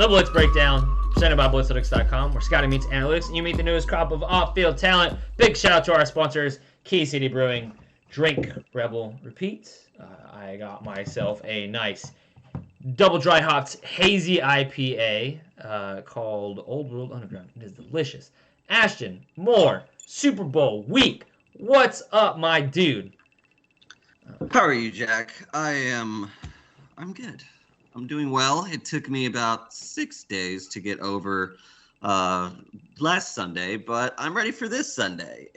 The Blitz Breakdown, presented by Blitzlytics.com, where Scotty meets analytics and you meet the newest crop of off-field talent. Big shout out to our sponsors, Key City Brewing, Drink Rebel Repeat. I got myself a nice double dry hopped hazy IPA called Old World Underground. It is delicious. Ashton Moore, Super Bowl week. What's up, my dude? How are you, Jack? I'm good. I'm doing well. It took me about 6 days to get over last Sunday, but I'm ready for this Sunday.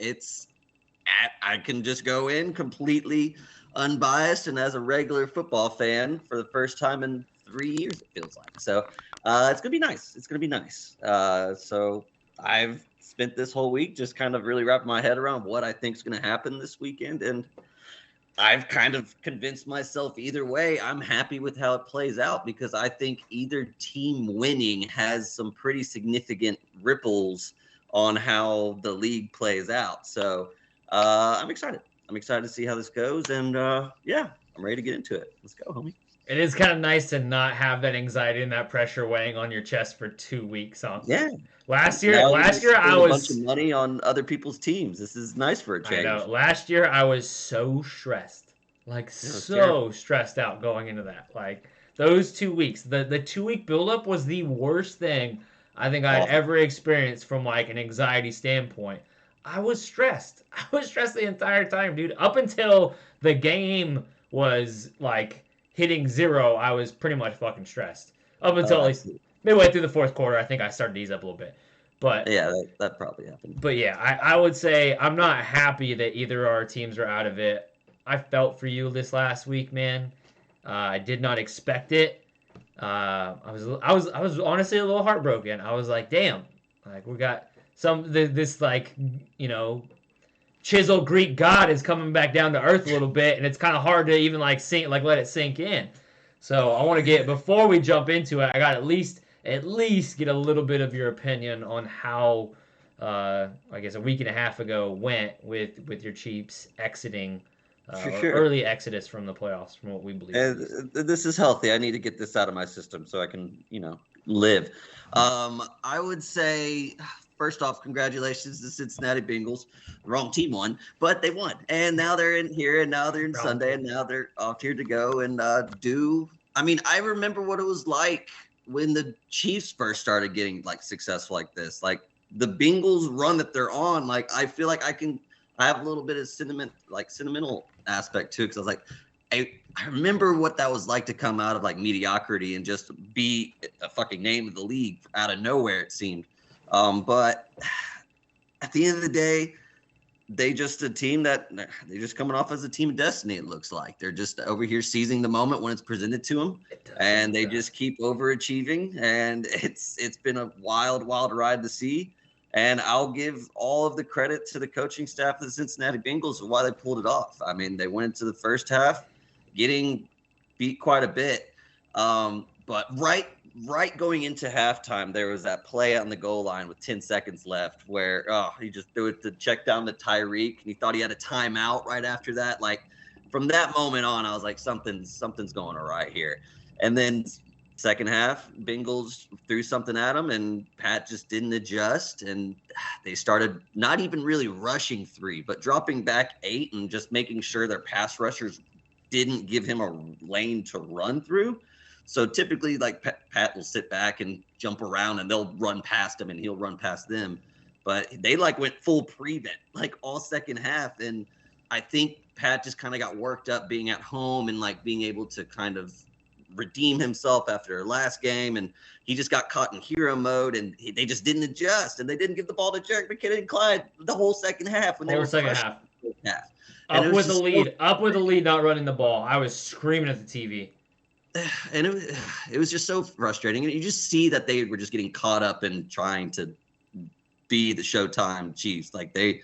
I can just go in completely unbiased and as a regular football fan for the first time in 3 years, it feels like. So it's gonna be nice. So I've spent this whole week just kind of really wrapping my head around what I think is going to happen this weekend, and I've kind of convinced myself either way, I'm happy with how it plays out because I think either team winning has some pretty significant ripples on how the league plays out. So I'm excited. I'm excited to see how this goes. And yeah, I'm ready to get into it. Let's go, homie. It is kind of nice to not have that anxiety and that pressure weighing on your chest for 2 weeks. Huh? Yeah. Last year I was a bunch of money on other people's teams. This is nice for a change. I know. Last year I was so stressed, stressed out going into that. Like those 2 weeks, the 2-week buildup was the worst thing I think I'd ever experienced from like an anxiety standpoint. I was stressed. I was stressed the entire time, dude. Up until the game was like hitting 0, I was pretty much fucking stressed. Up until at least midway through the fourth quarter, I think I started to ease up a little bit. But yeah, that probably happened. But yeah, I would say I'm not happy that either of our teams are out of it. I felt for you this last week, man. I did not expect it. I was honestly a little heartbroken. I was like, damn, like we got this like, you know, chiseled Greek god is coming back down to earth a little bit, and it's kind of hard to even like let it sink in. So I want to get, before we jump into it, I got at least get a little bit of your opinion on how I guess a week and a half ago went with your Chiefs exiting early exodus from the playoffs, from what we believe. This is healthy. I need to get this out of my system so I can, live. I would say, first off, congratulations to Cincinnati Bengals. The wrong team won, but they won. And now they're in here, and now they're in Sunday, and now they're off here to go and I remember what it was like when the Chiefs first started getting like successful like this. Like the Bengals run that they're on, like I feel like I have a little bit of sentimental aspect too, because I was like, I remember what that was like to come out of like mediocrity and just be a fucking name of the league out of nowhere, it seemed. But at the end of the day, they just a team that they're just coming off as a team of destiny. It looks like they're just over here seizing the moment when it's presented to them, and they just keep overachieving. And it's been a wild ride to see. And I'll give all of the credit to the coaching staff of the Cincinnati Bengals for why they pulled it off. I mean, they went into the first half getting beat quite a bit, but right going into halftime, there was that play on the goal line with 10 seconds left where he just threw it to check down to Tyreek, and he thought he had a timeout right after that. Like from that moment on, I was like, something's going all right here. And then second half, Bengals threw something at him, and Pat just didn't adjust, and they started not even really rushing 3, but dropping back 8 and just making sure their pass rushers didn't give him a lane to run through. So typically, like Pat will sit back and jump around, and they'll run past him, and he'll run past them. But they like went full prevent, like all second half. And I think Pat just kind of got worked up being at home and like being able to kind of redeem himself after last game. And he just got caught in hero mode, and they just didn't adjust, and they didn't give the ball to Jerick McKinnon and Clyde the whole second half when they were second half. Up with the lead, not running the ball. I was screaming at the TV. And it was just so frustrating. And you just see that they were just getting caught up in trying to be the Showtime Chiefs. Like they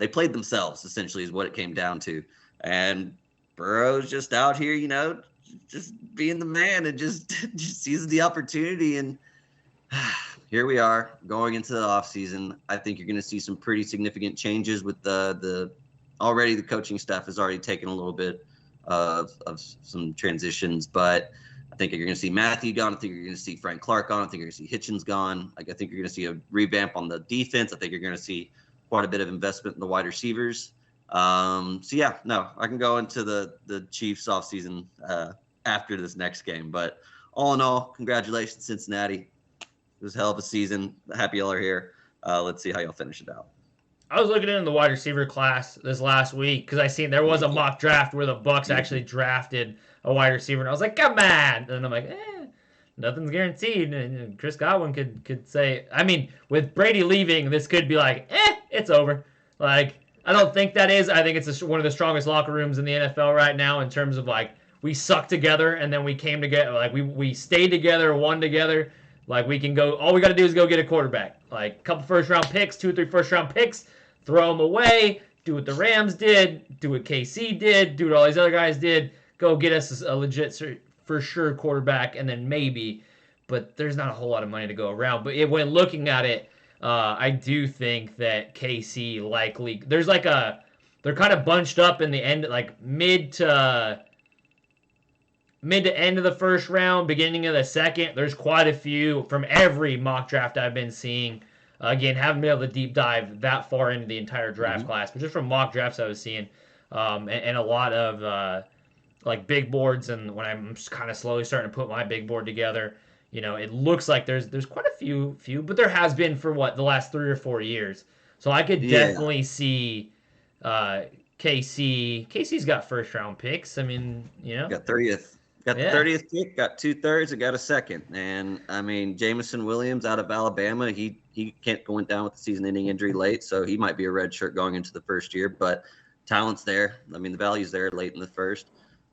played themselves, essentially, is what it came down to. And Burrow's just out here, just being the man and just seizes the opportunity. And here we are going into the offseason. I think you're going to see some pretty significant changes with the coaching staff has already taken a little bit of some transitions, but I think you're going to see Matthew gone. I think you're going to see Frank Clark gone. I think you're going to see Hitchens gone. Like, I think you're going to see a revamp on the defense. I think you're going to see quite a bit of investment in the wide receivers. So yeah, no, I can go into the Chiefs offseason after this next game. But all in all, congratulations, Cincinnati. It was a hell of a season. Happy y'all are here. Let's see how y'all finish it out. I was looking into the wide receiver class this last week because I seen there was a mock draft where the Bucks actually drafted a wide receiver, and I was like, come on! And I'm like, nothing's guaranteed. And Chris Godwin could say, I mean, with Brady leaving, this could be like, it's over. Like, I don't think that is. I think it's one of the strongest locker rooms in the NFL right now in terms of, like, we suck together and then we came together. Like, we stayed together, won together. Like, we can go, all we got to do is go get a quarterback. Like, a couple first-round picks, 2 or 3 first-round picks, throw them away, do what the Rams did, do what KC did, do what all these other guys did, go get us a legit, for sure, quarterback, and then maybe. But there's not a whole lot of money to go around. But when looking at it, I do think that KC likely, they're kind of bunched up in the end, like mid to end of the first round, beginning of the second. There's quite a few from every mock draft I've been seeing. Again, haven't been able to deep dive that far into the entire draft class, but just from mock drafts I was seeing, and a lot of like big boards. And when I'm kind of slowly starting to put my big board together, it looks like there's quite a few, but there has been for the last 3 or 4 years. So I could definitely see KC. KC's got first round picks. I mean, got 30th. Got the 30th pick, got 2/3, and got a second. And I mean, Jameson Williams out of Alabama, he went down with the season-ending injury late, so he might be a red shirt going into the first year. But talent's there. I mean, the value's there late in the first.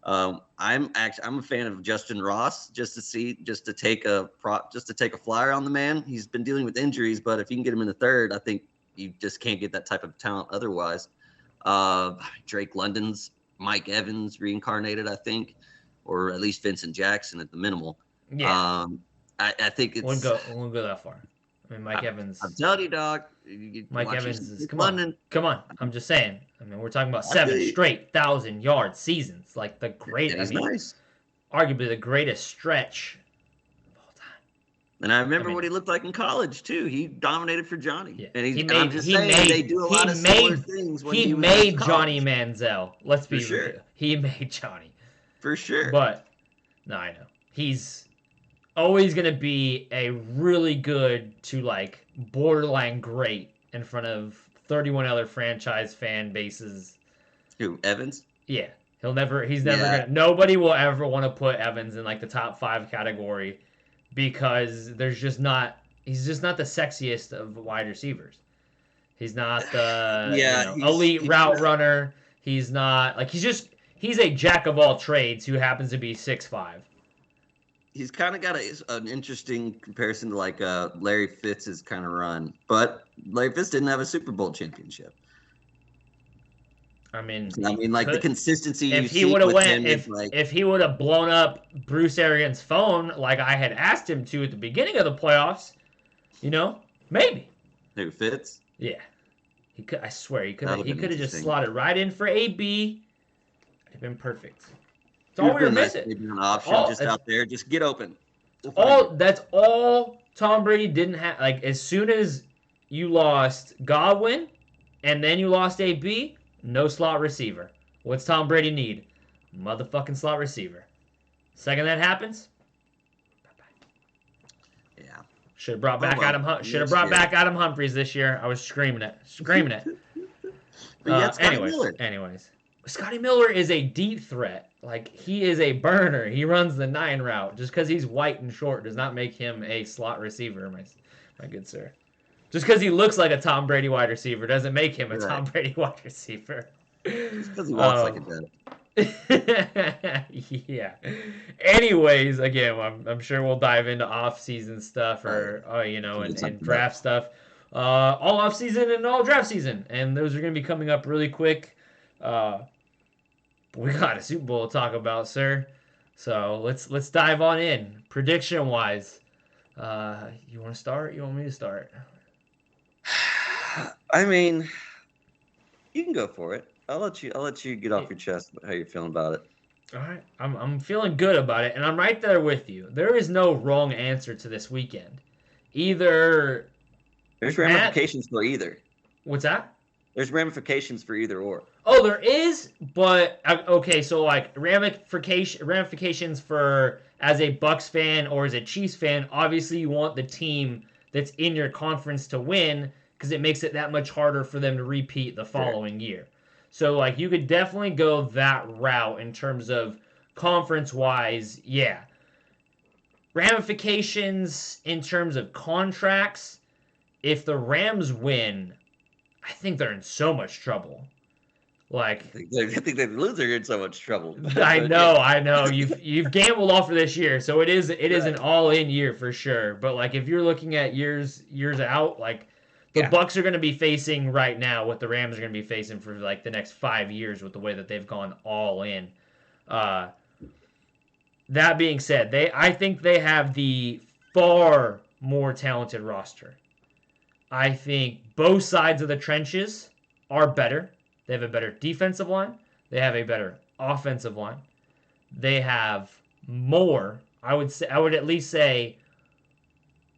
I'm a fan of Justin Ross just to take a flyer on the man. He's been dealing with injuries, but if you can get him in the third, I think you just can't get that type of talent otherwise. Drake London's Mike Evans reincarnated, I think. Or at least Vincent Jackson at the minimal. Yeah. I think it's. Wouldn't go that far. I mean, Mike Evans. I'm telling you, dog. Mike Evans is come on. I'm just saying. I mean, we're talking about 7 straight 1,000-yard seasons, like the greatest. Nice. Arguably the greatest stretch of all time. And I remember what he looked like in college too. He dominated for Johnny. Yeah. And they do a lot of similar things. He made Johnny Manziel. Let's be real. He made Johnny. For sure. But, no, I know. He's always going to be a really good to, like, borderline great in front of 31 other franchise fan bases. Who, Evans? Yeah. He's never going to, nobody will ever want to put Evans in, like, the top 5 category because he's just not the sexiest of wide receivers. He's not the elite route runner. He's not, like, he's a jack of all trades who happens to be 6'5". He's kind of got an interesting comparison to like Larry Fitz's kind of run, but Larry Fitz didn't have a Super Bowl championship. I mean, like the consistency. If he would have if he would have blown up Bruce Arians' phone like I had asked him to at the beginning of the playoffs, maybe. Who, Fitz? Yeah, he could. I swear he could have just slotted right in for AB. Been perfect. It's all we were missing. Maybe an option just out there. Just get open. That's all Tom Brady didn't have. Like, as soon as you lost Godwin and then you lost AB, no slot receiver. What's Tom Brady need? Motherfucking slot receiver. Second that happens, bye-bye. Yeah. Should have brought back Adam Humphries this year. I was screaming it. But anyways. Scotty Miller is a deep threat. Like, he is a burner. He runs the 9 route. Just because he's white and short does not make him a slot receiver, my good sir. Just because he looks like a Tom Brady wide receiver doesn't make him a Tom Brady wide receiver. Just because he walks like a dad. Yeah. Anyways, again, I'm sure we'll dive into off-season stuff and draft stuff. All off-season and all draft season. And those are going to be coming up really quick. We got a Super Bowl to talk about, sir. So let's dive on in. Prediction wise, you want to start? You want me to start? I mean, you can go for it. I'll let you get off your chest how you're feeling about it. All right, I'm feeling good about it, and I'm right there with you. There is no wrong answer to this weekend. Either There's Matt, ramifications for either. what's that? There's ramifications for either or. Oh, there is, but okay. So like ramifications for as a Bucks fan or as a Chiefs fan. Obviously, you want the team that's in your conference to win because it makes it that much harder for them to repeat the Sure. following year. So like you could definitely go that route in terms of conference wise. Yeah, ramifications in terms of contracts. If the Rams win, I think they're in so much trouble. Like I think the loser are in so much trouble. I But yeah, know, I know. You've gambled all for this year, so it is an right. all in year for sure. But like if you're looking at years out, like the Yeah. Bucks are going to be facing right now what the Rams are going to be facing for like the next 5 years with the way that they've gone all in. Uh, that being said, I think they have the far more talented roster. I think both sides of the trenches are better. They have a better defensive line. They have a better offensive line. They have more. I would at least say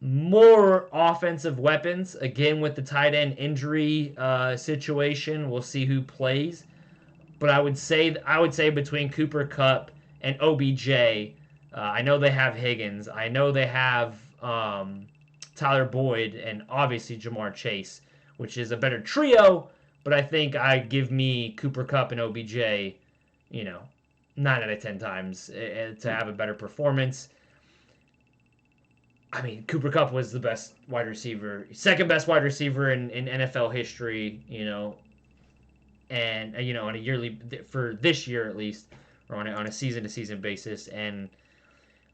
more offensive weapons. Again, with the tight end injury situation, we'll see who plays. But I would say between Cooper Kupp and OBJ, I know they have Higgins. I know they have Tyler Boyd and obviously Jamar Chase, which is a better trio. But I think I give me Cooper Kupp and OBJ, you know, 9 out of 10 times to have a better performance. I mean, Cooper Kupp was the best wide receiver, second best wide receiver in NFL history, and on a yearly for this year at least, or on a season to season basis. And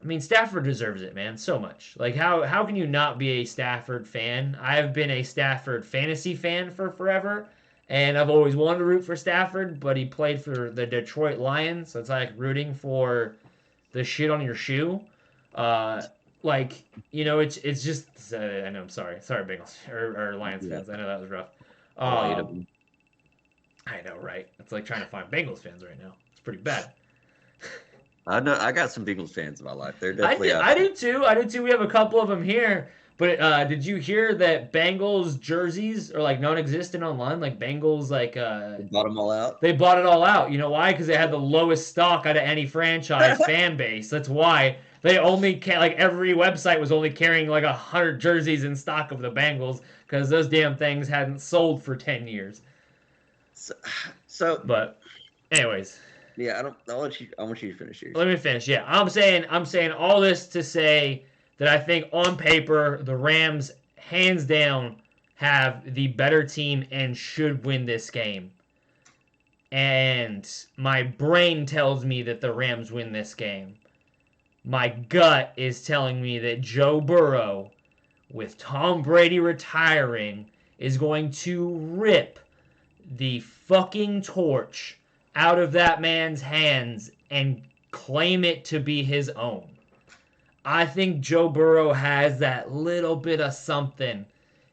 I mean, Stafford deserves it, man, so much. Like, how can you not be a Stafford fan? I've been a Stafford fantasy fan for forever, and I've always wanted to root for Stafford, but he played for the Detroit Lions, so it's like rooting for the shit on your shoe. Uh, like, it's just. I know. I'm sorry, Bengals or Lions Yeah. fans. I know that was rough. All eight of Um, them. I know, right? It's like trying to find Bengals fans right now. It's pretty bad. I know. I got some Bengals fans in my life. They're definitely out I there. do too. I do too. We have a couple of them here. But did you hear that Bengals jerseys are like non-existent online? Like Bengals, like They bought them all out. they bought it all out. You know why? Because they had the lowest stock out of any franchise fan base. That's why they only like every website was only carrying like 100 jerseys in stock of the Bengals because those damn things hadn't sold for 10 years. So, so But anyways, yeah, I don't. I want you. I want you to finish yours. let me finish. Yeah, I'm saying all this to say that I think on paper the Rams hands down have the better team and should win this game. And my brain tells me that the Rams win this game. My gut is telling me that Joe Burrow, with Tom Brady retiring, is going to rip the fucking torch out of that man's hands and claim it to be his own. I think Joe Burrow has that little bit of something.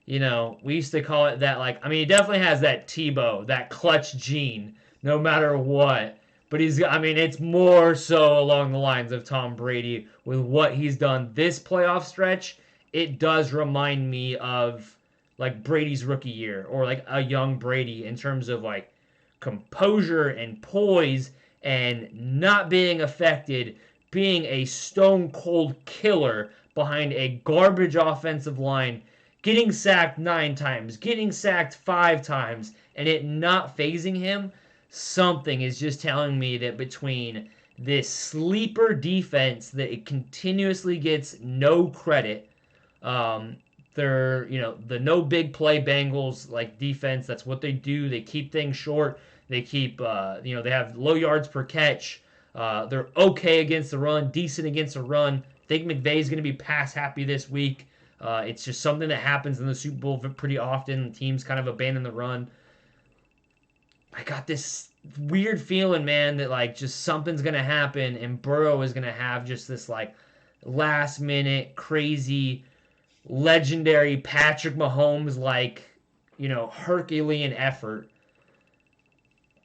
We used to call it that, like, I mean, he definitely has that Tebow, that clutch gene, no matter what. But it's more so along the lines of Tom Brady with what he's done this playoff stretch. It does remind me of, like, Brady's rookie year or, like, a young Brady in terms of, like, composure and poise and not being affected, being a stone cold killer behind a garbage offensive line, getting sacked 9 times, getting sacked 5 times, and it not phasing him. Something is just telling me that between this sleeper defense that it continuously gets no credit, they're, the no big play Bengals like defense. That's what they do. They keep things short. They keep, they have low yards per catch. They're okay against the run, decent against the run. I think McVay's going to be pass happy this week. It's just something that happens in the Super Bowl pretty often. Teams kind of abandon the run. I got this weird feeling, man, that like just something's going to happen and Burrow is going to have just this like last minute crazy legendary Patrick Mahomes like, Herculean effort.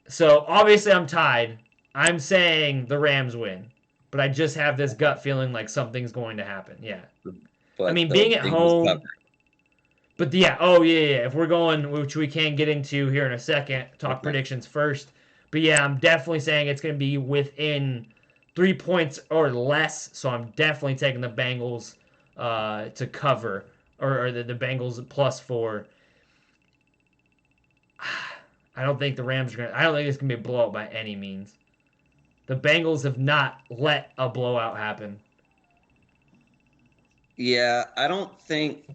So obviously I'm tied. I'm saying the Rams win, but I just have this gut feeling like something's going to happen. Yeah. I But mean, the being at Bengals cover. home, but yeah, oh yeah. If we're going, which we can get into here in a second, talk Okay. predictions first. But yeah, I'm definitely saying it's going to be within 3 points or less. So I'm definitely taking the Bengals to cover, or the Bengals +4. I don't think the Rams are going to. I don't think it's going to be a blowout by any means. The Bengals have not let a blowout happen. Yeah, I don't think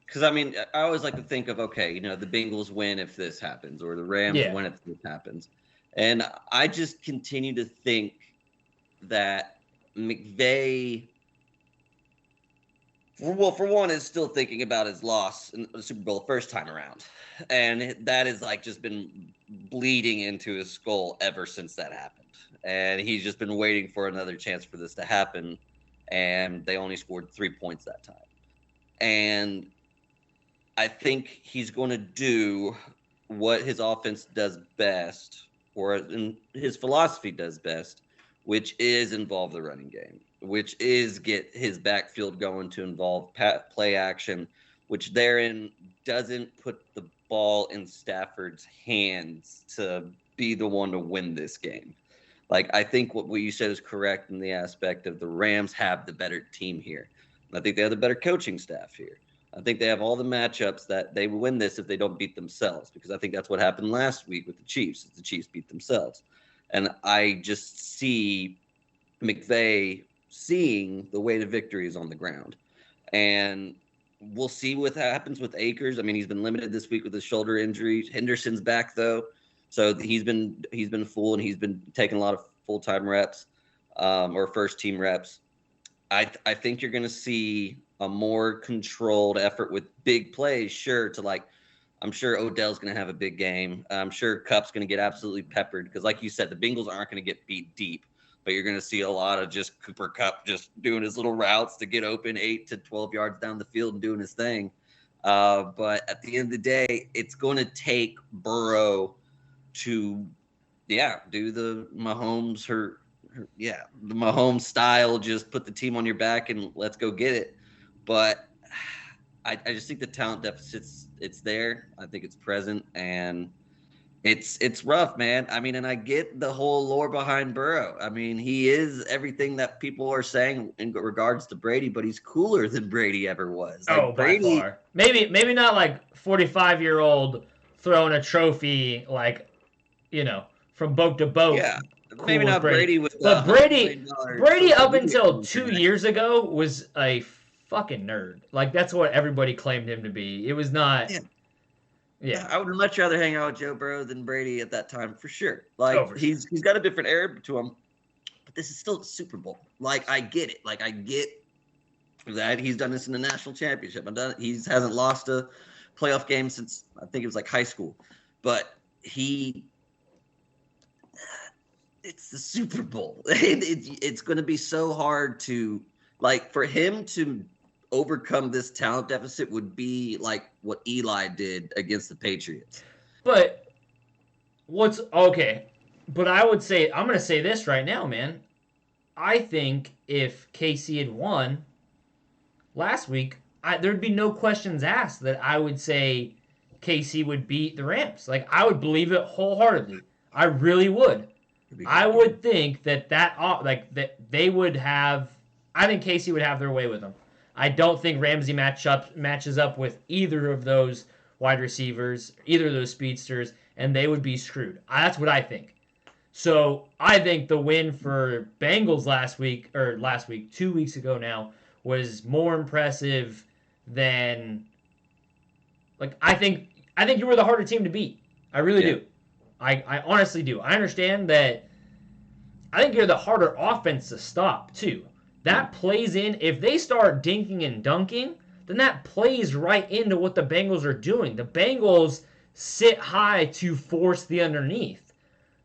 because I mean I always like to think of okay, the Bengals win if this happens, or the Rams Yeah. win if this happens, and I just continue to think that McVay, for one, is still thinking about his loss in the Super Bowl first time around, and that has like just been bleeding into his skull ever since that happened, and he's just been waiting for another chance for this to happen, and they only scored 3 points that time, and I think he's going to do what his offense does best, or his philosophy does best, which is involve the running game, which is get his backfield going to involve play action, which therein doesn't put the ball in Stafford's hands to be the one to win this game. Like, I think what you said is correct in the aspect of the Rams have the better team here. I think they have the better coaching staff here. I think they have all the matchups that they will win this if they don't beat themselves, because I think that's what happened last week with the Chiefs. The Chiefs beat themselves. And I just see McVay seeing the way to victory is on the ground. And we'll see what happens with Akers. I mean, he's been limited this week with his shoulder injury. Henderson's back, though. So he's been full, and he's been taking a lot of full-time reps or first-team reps. I think you're going to see a more controlled effort with big plays, sure, I'm sure Odell's going to have a big game. I'm sure Kupp's going to get absolutely peppered because, like you said, the Bengals aren't going to get beat deep, but you're going to see a lot of just Cooper Kupp just doing his little routes to get open 8 to 12 yards down the field and doing his thing. But at the end of the day, it's going to take Burrow to, do the Mahomes, the Mahomes style, just put the team on your back and let's go get it. But I just think the talent deficit's it's there. I think it's present, and it's rough, man. I mean, and I get the whole lore behind Burrow. I mean, he is everything that people are saying in regards to Brady, but he's cooler than Brady ever was. Oh, Like by Brady, far. Maybe not like 45-year-old throwing a trophy from boat to boat. yeah, Cool maybe with not Brady with but Brady social up media until 2 content. years ago was a fucking nerd. Like that's what everybody claimed him to be. It was not. Yeah. Yeah. I would much rather hang out with Joe Burrow than Brady at that time, for sure. For he's got a different era to him, but this is still the Super Bowl. Like, I get it. Like, I get that he's done this in the national championship. He hasn't lost a playoff game since I think it was like high school. But it's the Super Bowl. It's going to be so hard to, like, for him to overcome this talent deficit would be like what Eli did against the Patriots. But but I would say, I'm going to say this right now, man. I think if KC had won last week, there'd be no questions asked that I would say KC would beat the Rams. Like, I would believe it wholeheartedly. I really would. I would think that they would have. I think KC would have their way with them. I don't think Ramsey matches up with either of those wide receivers, either of those speedsters, and they would be screwed. That's what I think. So I think the win for Bengals last week, 2 weeks ago now, was more impressive than. Like, I think you were the harder team to beat. I really do. I honestly do. I understand that. I think you're the harder offense to stop too. That plays in. If they start dinking and dunking, then that plays right into what the Bengals are doing. The Bengals sit high to force the underneath.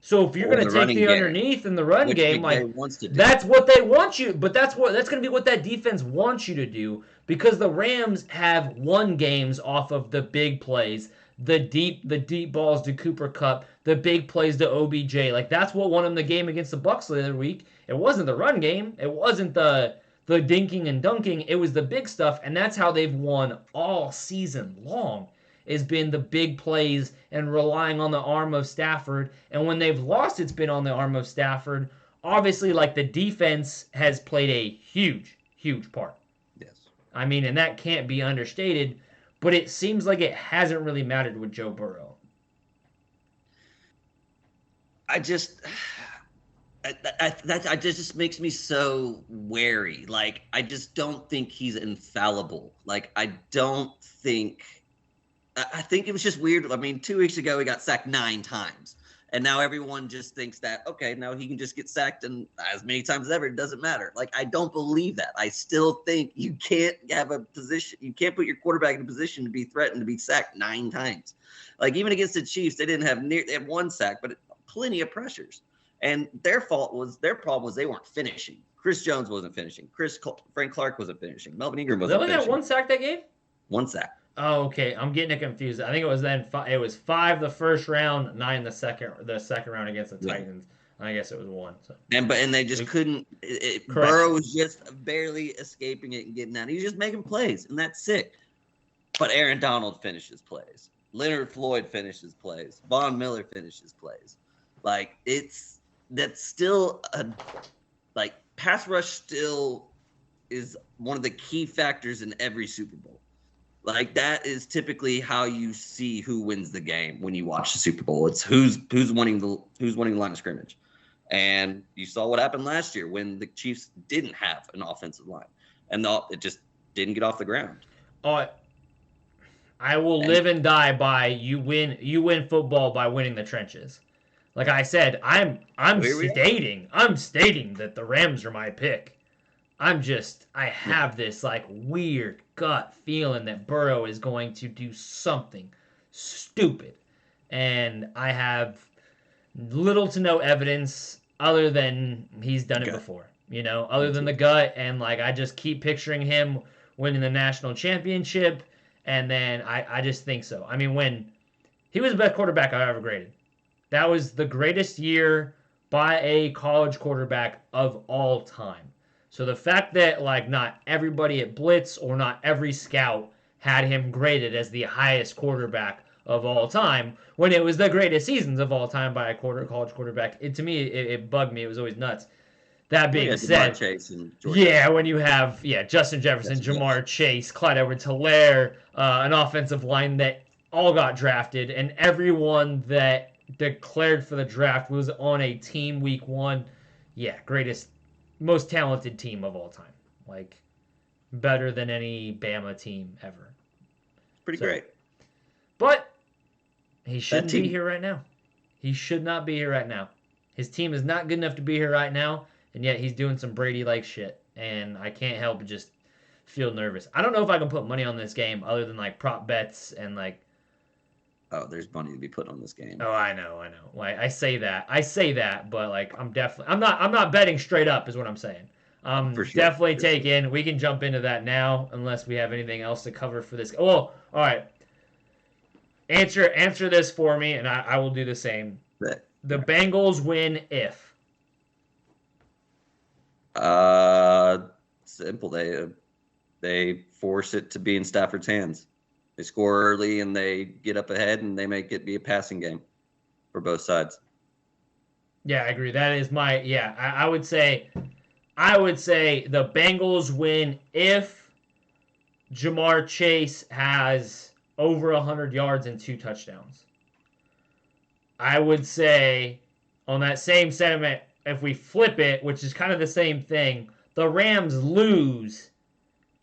So if you're going to take the underneath in the run game, like that's what they want you. But that's going to be what that defense wants you to do, because the Rams have won games off of the big plays, the deep balls to Cooper Kupp, the big plays to OBJ. Like that's what won him the game against the Bucks the other week. It wasn't the run game. It wasn't the dinking and dunking. It was the big stuff, and that's how they've won all season long. Has been the big plays and relying on the arm of Stafford. And when they've lost, it's been on the arm of Stafford. Obviously, like the defense has played a huge, huge part. Yes. I mean, and that can't be understated, but it seems like it hasn't really mattered with Joe Burrow. That just makes me so wary. Like, I just don't think he's infallible. Like, I think it was just weird. I mean, 2 weeks ago, he got sacked 9 times. And now everyone just thinks that, okay, now he can just get sacked and as many times as ever, it doesn't matter. Like, I don't believe that. I still think you can't have a position. You can't put your quarterback in a position to be threatened to be sacked 9 times. Like, even against the Chiefs, they had 1 sack, but plenty of pressures. And their problem was they weren't finishing. Chris Jones wasn't finishing. Frank Clark wasn't finishing. Melvin Ingram wasn't finishing. They only had 1 sack that game? 1 sack. Oh, okay. I'm getting it confused. I think it was it was 5 the first round, 9 the second round against the Titans. I guess it was 1. So. And they just couldn't. Burrow was just barely escaping it and getting out. He was just making plays, and that's sick. But Aaron Donald finishes plays. Leonard Floyd finishes plays. Von Miller finishes plays. Like that's still pass rush still is one of the key factors in every Super Bowl. Like that is typically how you see who wins the game when you watch the Super Bowl. It's who's winning the line of scrimmage. And you saw what happened last year when the Chiefs didn't have an offensive line, and it just didn't get off the ground. I will live and die by you win football by winning the trenches. Like I said, I'm stating that the Rams are my pick. I have this like weird gut feeling that Burrow is going to do something stupid. And I have little to no evidence other than he's done it before. Other than the gut, and like I just keep picturing him winning the national championship, and then I just think so. I mean, when he was the best quarterback I've ever graded. That was the greatest year by a college quarterback of all time. So the fact that like not everybody at Blitz or not every scout had him graded as the highest quarterback of all time when it was the greatest seasons of all time by a college quarterback, to me it bugged me. It was always nuts. That being said, when you have Justin Jefferson, Jamar Chase, Clyde Edwards-Helaire, an offensive line that all got drafted, and everyone that declared for the draft was on a team week 1. Yeah, greatest, most talented team of all time. Like, better than any Bama team ever. Pretty great. But he shouldn't be here right now. He should not be here right now. His team is not good enough to be here right now, and yet he's doing some Brady-like shit. And I can't help but just feel nervous. I don't know if I can put money on this game other than, like, prop bets and, like... Oh, there's money to be put on this game. Oh, I know. Like I say that, but like I'm not betting straight up, is what I'm saying. For sure, definitely taking. We can jump into that now, unless we have anything else to cover for this. Oh, all right. Answer this for me, and I will do the same. The Bengals win if. Simple. They force it to be in Stafford's hands. They score early and they get up ahead and they make it be a passing game for both sides. Yeah, I agree. That is my I would say the Bengals win if Jamar Chase has over 100 yards and 2 touchdowns. I would say on that same sentiment, if we flip it, which is kind of the same thing, the Rams lose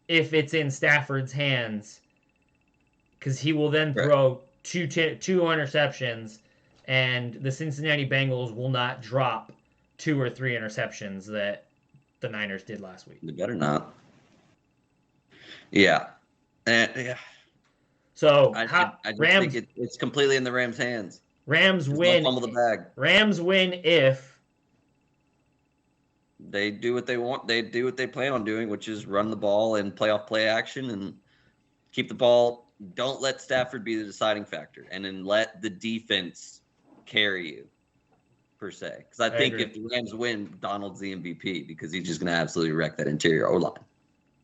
if it's in Stafford's hands. Because he will then throw two interceptions, and the Cincinnati Bengals will not drop 2 or 3 interceptions that the Niners did last week. They better not. Yeah. So I Rams, think it's completely in the Rams' hands. Rams win. Fumble the bag. Rams win if they do what they want. They do what they plan on doing, which is run the ball and play action and keep the ball. Don't let Stafford be the deciding factor, and then let the defense carry you per se. Because I think if the Rams win, Donald's the MVP because he's just going to absolutely wreck that interior O-line.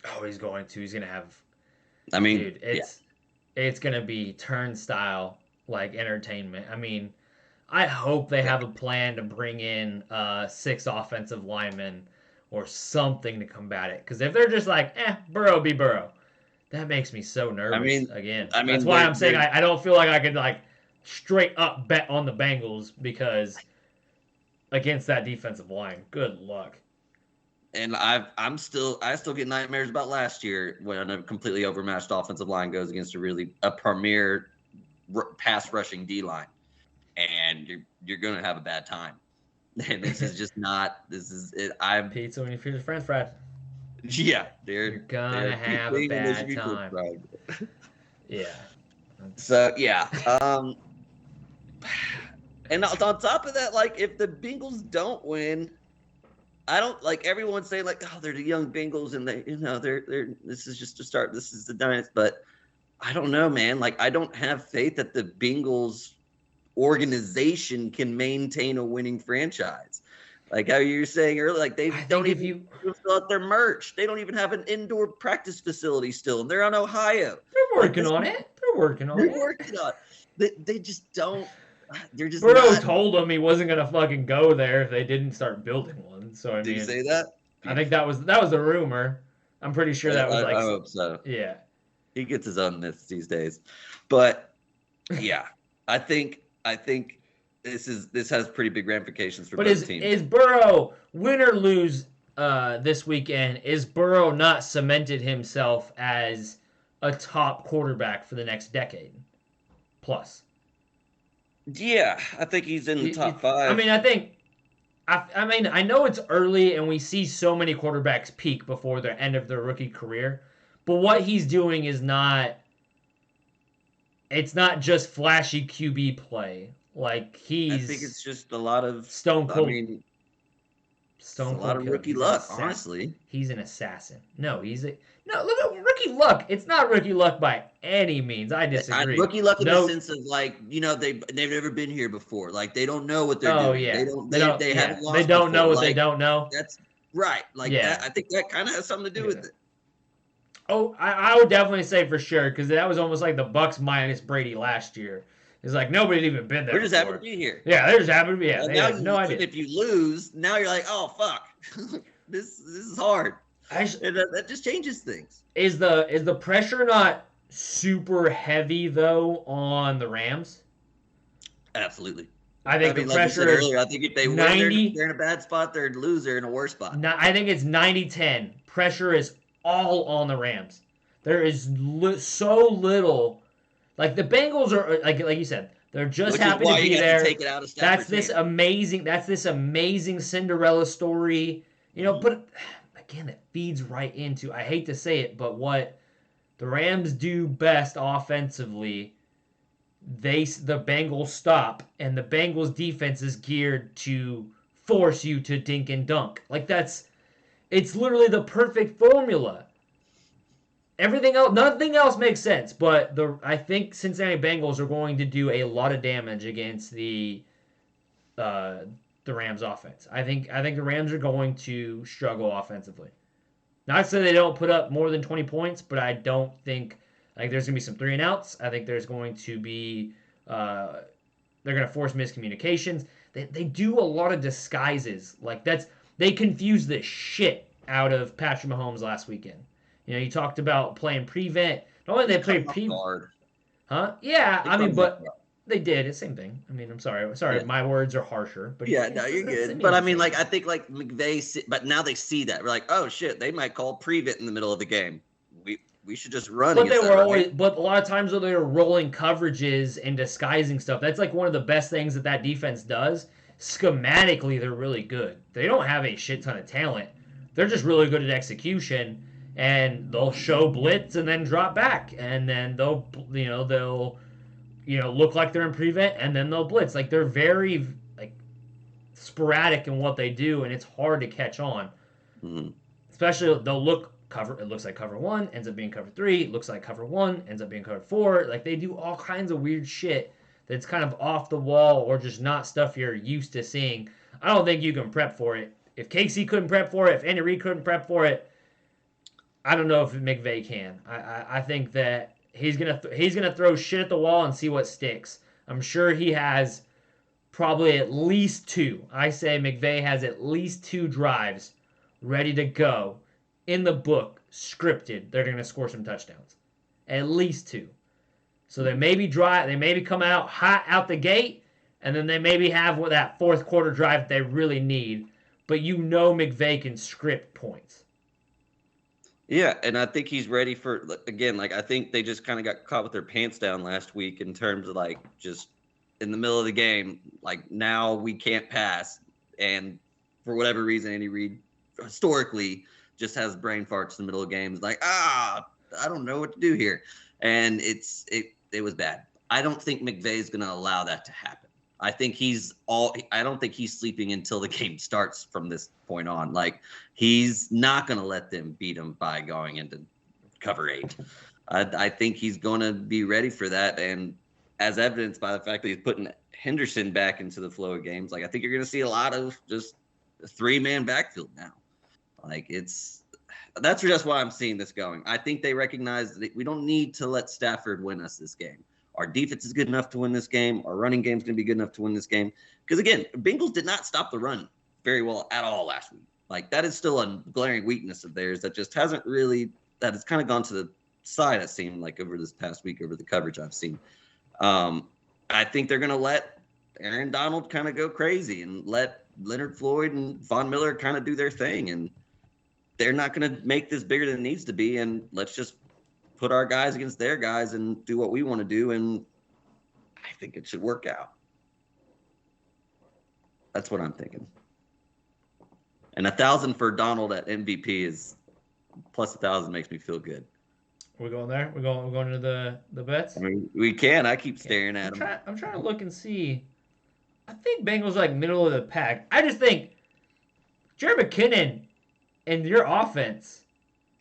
Oh, he's going to. He's going to have. I mean, dude, it's going to be turnstile like entertainment. I mean, I hope they have a plan to bring in 6 offensive linemen or something to combat it. Because if they're just like, Burrow be Burrow, that makes me so nervous. That's why I'm saying I don't feel like I could like straight up bet on the Bengals because against that defensive line, good luck. And I still get nightmares about last year when a completely overmatched offensive line goes against a premier pass rushing D line, and you're gonna have a bad time. And this is just not. This is it. I'm pizza when you feed your friends, Fred. Yeah, you're gonna have a bad time. Yeah. So yeah. And on top of that, like if the Bengals don't win, I don't like everyone saying like, oh, they're the young Bengals and they're this is just a start. This is the Giants, but I don't know, man. Like I don't have faith that the Bengals organization can maintain a winning franchise. Like how you were saying earlier, like they don't even fill out their merch. They don't even have an indoor practice facility still, and they're on Ohio. They're working on it. They just don't. They're just. Burrow told them he wasn't gonna fucking go there if they didn't start building one. So Did he say that? I think that was a rumor. I'm pretty sure that was like. I hope so. Yeah. He gets his own myths these days, but yeah, I think this has pretty big ramifications for both teams. Is Burrow win or lose this weekend? Is Burrow not cemented himself as a top quarterback for the next decade plus? Yeah, I think he's in the top 5. I mean, I know it's early and we see so many quarterbacks peak before the end of their rookie career, but what he's doing is not. It's not just flashy QB play. Like I think it's just a lot of stone cold. A lot of rookie luck, honestly. He's an assassin. No, look at rookie luck. It's not rookie luck by any means. I disagree. Rookie luck in the sense of like, they've never been here before. Like they don't know what they're doing. Oh yeah. They haven't lost. They don't before. know what they don't know. That's right. Like that, I think that kind of has something to do with it. Oh, I would definitely say for sure because that was almost like the Bucs minus Brady last year. It's like nobody'd even been there. We're just happy to be here. Yeah, they just happen to be. Yeah, well, they have no idea. If you lose, now you're like, oh fuck, this is hard. That just changes things. Is the pressure not super heavy though on the Rams? Absolutely. I think the pressure. Like earlier, I think if they win, they're in a bad spot. They're a loser in a worse spot. I think it's 90-10. Pressure is all on the Rams. There is so little. Like the Bengals are like you said, they're just happy to be there. That's this amazing Cinderella story. But again, it feeds right into. I hate to say it, but what the Rams do best offensively, the Bengals stop, and the Bengals defense is geared to force you to dink and dunk. Like it's literally the perfect formula. Everything else, nothing else makes sense, but I think Cincinnati Bengals are going to do a lot of damage against the Rams offense. I think the Rams are going to struggle offensively. Not to say they don't put up more than 20 points, but I don't think there's going to be some 3 and outs. I think there's going to be they're going to force miscommunications. They do a lot of disguises. They confuse the shit out of Patrick Mahomes last weekend. You talked about playing prevent. Not only they played prevent, huh? Yeah, but they did. It's the same thing. I mean, I'm sorry. Yeah. My words are harsher, but yeah, no, you're good. But I mean, I think but now they see that we're like, oh shit, they might call prevent in the middle of the game. We should just run. But but a lot of times when they were rolling coverages and disguising stuff, that's like one of the best things that defense does. Schematically, they're really good. They don't have a shit ton of talent. They're just really good at execution. And they'll show blitz and then drop back, and then they'll look like they're in prevent, and then they'll blitz. Like they're very sporadic in what they do, and it's hard to catch on. Mm-hmm. Especially they'll look cover. It looks like cover 1 ends up being cover 3. It looks like cover 1 ends up being cover 4. Like they do all kinds of weird shit that's kind of off the wall or just not stuff you're used to seeing, I don't think you can prep for it. If Casey couldn't prep for it, if Andy Reid couldn't prep for it, I don't know if McVay can. I think that he's gonna throw shit at the wall and see what sticks. I'm sure he has probably at least two. I say McVay has at least two drives ready to go in the book, scripted. They're gonna score some touchdowns, at least two. So they maybe come out hot out the gate, and then they maybe have that fourth quarter drive they really need. But McVay can script points. Yeah, and I think he's ready for, again, like, I think they just kind of got caught with their pants down last week in terms of, like, just in the middle of the game, like, now we can't pass. And for whatever reason, Andy Reid historically just has brain farts in the middle of games. Like, I don't know what to do here. And it was bad. I don't think McVay's going to allow that to happen. I don't think he's sleeping until the game starts from this point on. Like, he's not going to let them beat him by going into cover 8. I think he's going to be ready for that. And as evidenced by the fact that he's putting Henderson back into the flow of games, like, I think you're going to see a lot of just a 3-man backfield now. Like, that's just why I'm seeing this going. I think they recognize that we don't need to let Stafford win us this game. Our defense is good enough to win this game. Our running game is going to be good enough to win this game. Because, again, Bengals did not stop the run very well at all last week. Like, that is still a glaring weakness of theirs that just hasn't really – that has kind of gone to the side, it seemed like, over this past week, over the coverage I've seen. I think they're going to let Aaron Donald kind of go crazy and let Leonard Floyd and Von Miller kind of do their thing. And they're not going to make this bigger than it needs to be. And let's just put our guys against their guys and do what we want to do. And I think it should work out. That's what I'm thinking. And 1,000 for Donald at MVP is plus 1,000 makes me feel good. We're going there. We're going into the bets. I mean, we can. I keep staring at them. I'm trying to look and see. I think Bengals are like middle of the pack. I just think Jared McKinnon and your offense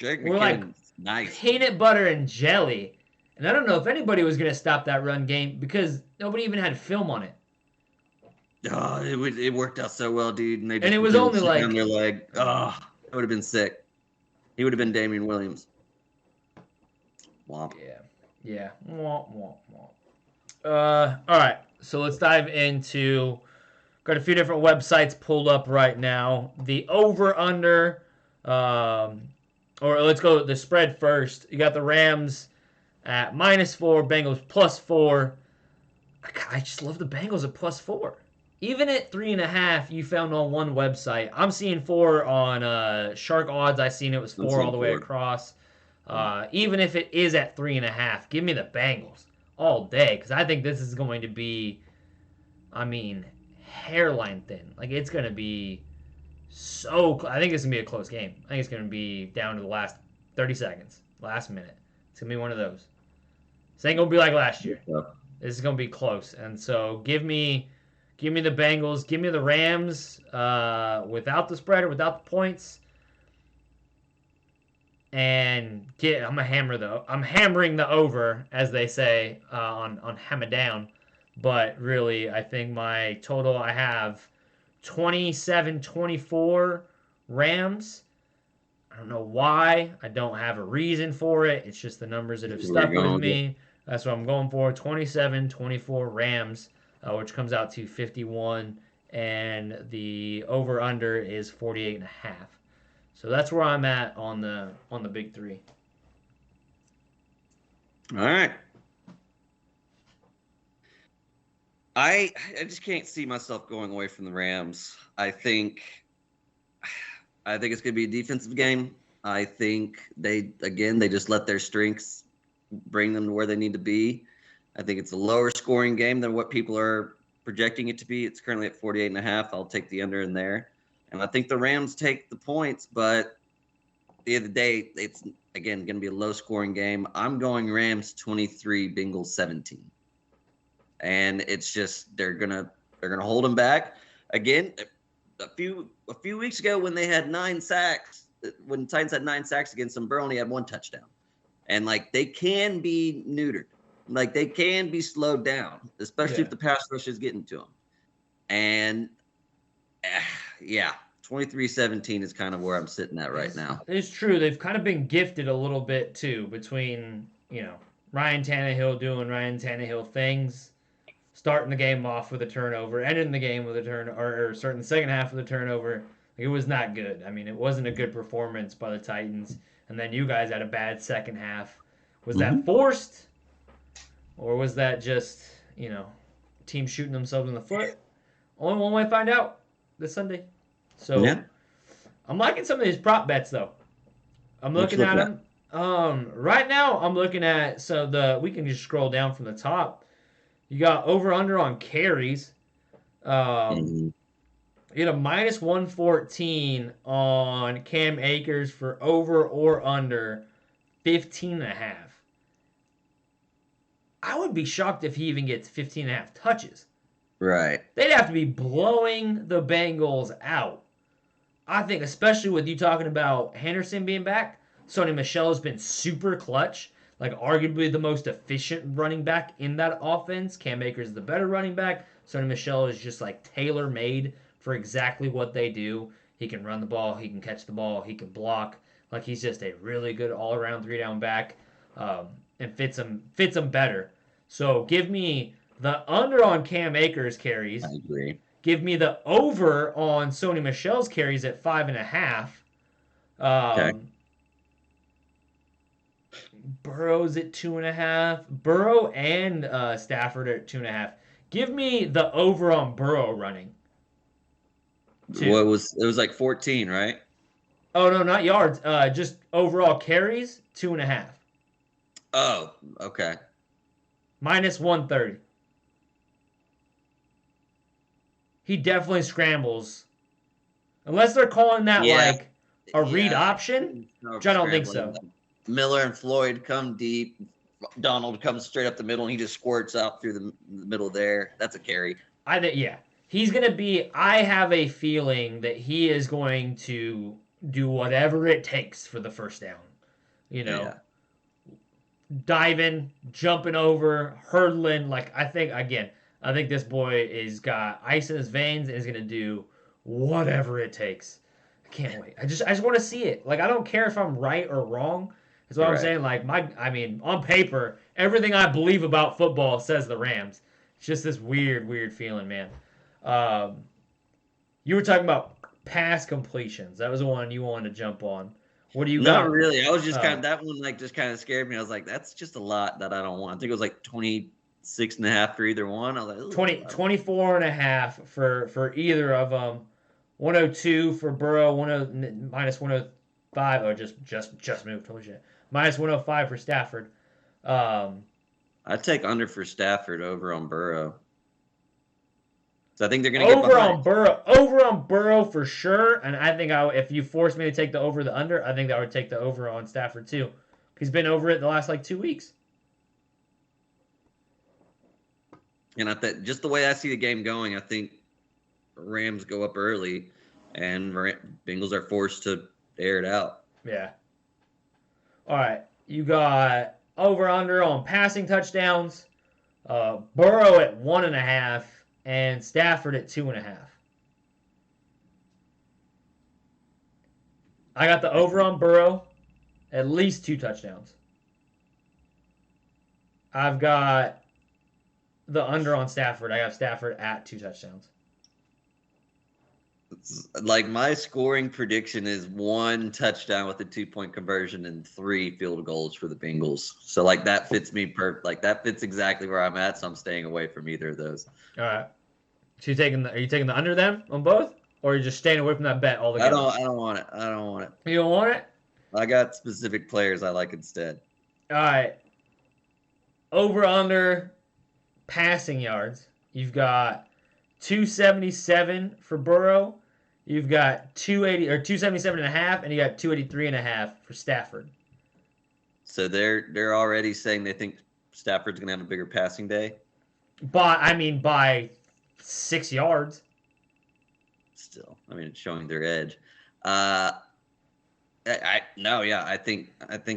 were like nice peanut butter and jelly. And I don't know if anybody was going to stop that run game because nobody even had film on it. Oh, it worked out so well, dude. And it was only like on their leg. Oh, it would have been sick. He would have been Damian Williams. Womp. Yeah. Womp, womp, womp. All right. So let's dive into. Got a few different websites pulled up right now. The over/under, or let's go the spread first. You got the Rams at -4, Bengals +4. I just love the Bengals at +4. Even at 3.5, you found on one website. I'm seeing 4 on Shark Odds. I seen it was 4 all the way across. Even if it is at 3.5, give me the Bengals all day because I think this is going to be, hairline thin. Like, it's going to be so. I think it's going to be a close game. I think it's going to be down to the last 30 seconds, last minute. It's going to be one of those. This ain't going to be like last year. Yep. This is going to be close. And so give me the Bengals. Give me the Rams without the spread or without the points. And I'm hammering the over, as they say, on Hammer Down. But really, I think my total, I have 27-24 Rams. I don't know why. I don't have a reason for it. It's just the numbers that have stuck with me. That's what I'm going for. 27-24 Rams, which comes out to 51. And the over-under is 48.5. So that's where I'm at on the big three. All right. I just can't see myself going away from the Rams. I think it's going to be a defensive game. I think they just let their strengths bring them to where they need to be. I think it's a lower scoring game than what people are projecting it to be. It's currently at 48.5. I'll take the under in there. And I think the Rams take the points, but at the end of the day, it's, again, going to be a low-scoring game. I'm going Rams 23, Bengals 17. And it's just they're gonna hold them back. Again, a few weeks ago when they had 9 sacks, when the Titans had 9 sacks against them, Burrow only had 1 touchdown. And, like, they can be neutered. Like they can be slowed down, especially Yeah. if the pass rush is getting to them. And yeah, 23-17 is kind of where I'm sitting at right now. It's true. They've kind of been gifted a little bit too between, Ryan Tannehill doing Ryan Tannehill things, starting the game off with a turnover, ending the game with a turn, or starting the second half with a turnover. Like, it was not good. I mean, it wasn't a good performance by the Titans. And then you guys had a bad second half. Was that forced, or was that just, team shooting themselves in the foot? Only one way to find out this Sunday. So Yeah. I'm liking some of these prop bets though. I'm looking at them. Right now I'm looking at we can just scroll down from the top. You got over under on carries. You get a minus 114 on Cam Akers for over or under 15.5. I would be shocked if he even gets 15.5 touches. Right. They'd have to be blowing the Bengals out. I think, especially with you talking about Henderson being back, Sony Michel has been super clutch. Like, arguably the most efficient running back in that offense. Cam Akers is the better running back. Sony Michel is just, like, tailor-made for exactly what they do. He can run the ball. He can catch the ball. He can block. Like, he's just a really good all-around three-down back, and fits him better. So give me the under on Cam Akers carries. I agree. Give me the over on Sony Michel's carries at 5.5. Okay. Burrow's at 2.5. Burrow and Stafford are at 2.5. Give me the over on Burrow running. It was like 14, right? Oh no, not yards. Just overall carries, 2.5. Oh, okay. Minus 130. He definitely scrambles. Unless they're calling that like a read option, which I don't think so. Miller and Floyd come deep. Donald comes straight up the middle, and he just squirts out through the middle there. That's a carry. I think, yeah. He's going to be, I have a feeling that he is going to do whatever it takes for the first down. Diving, jumping over, hurdling. Like, I think this boy is got ice in his veins and is going to do whatever it takes. I can't wait. I just want to see it. Like, I don't care if I'm right or wrong. That's what I'm saying. Like, on paper, everything I believe about football says the Rams. It's just this weird feeling, man. You were talking about pass completions. That was the one you wanted to jump on. What do you got? Not really. I was just that one just kind of scared me. I was like, that's just a lot that I don't want. I think it was like 26.5 for either one. I was like, 24.5 for either of them. 102 for Burrow, minus 105. Oh, just moved. Holy shit. Minus 105 for Stafford. I'd take under for Stafford over on Burrow. So I think they're going to get over on Burrow for sure. And I think if you force me to take the over the under, I think I would take the over on Stafford too. He's been over it the last 2 weeks. And just the way I see the game going, I think Rams go up early, and Bengals are forced to air it out. Yeah. All right, you got over under on passing touchdowns. Burrow at 1.5 and Stafford at 2.5. I got the over on Burrow, at least 2 touchdowns. I've got the under on Stafford. I have Stafford at 2 touchdowns. Like, my scoring prediction is 1 touchdown with a 2-point conversion and 3 field goals for the Bengals. So that fits me that fits exactly where I'm at. So I'm staying away from either of those. All right. So are you taking the under then on both, or are you just staying away from that bet altogether? I don't want it. I don't want it. You don't want it? I got specific players I like instead. All right. Over under passing yards. You've got 277 for Burrow. You've got 277.5, and you got 283.5 for Stafford. So they're already saying they think Stafford's gonna have a bigger passing day. By 6 yards. Still, it's showing their edge. I think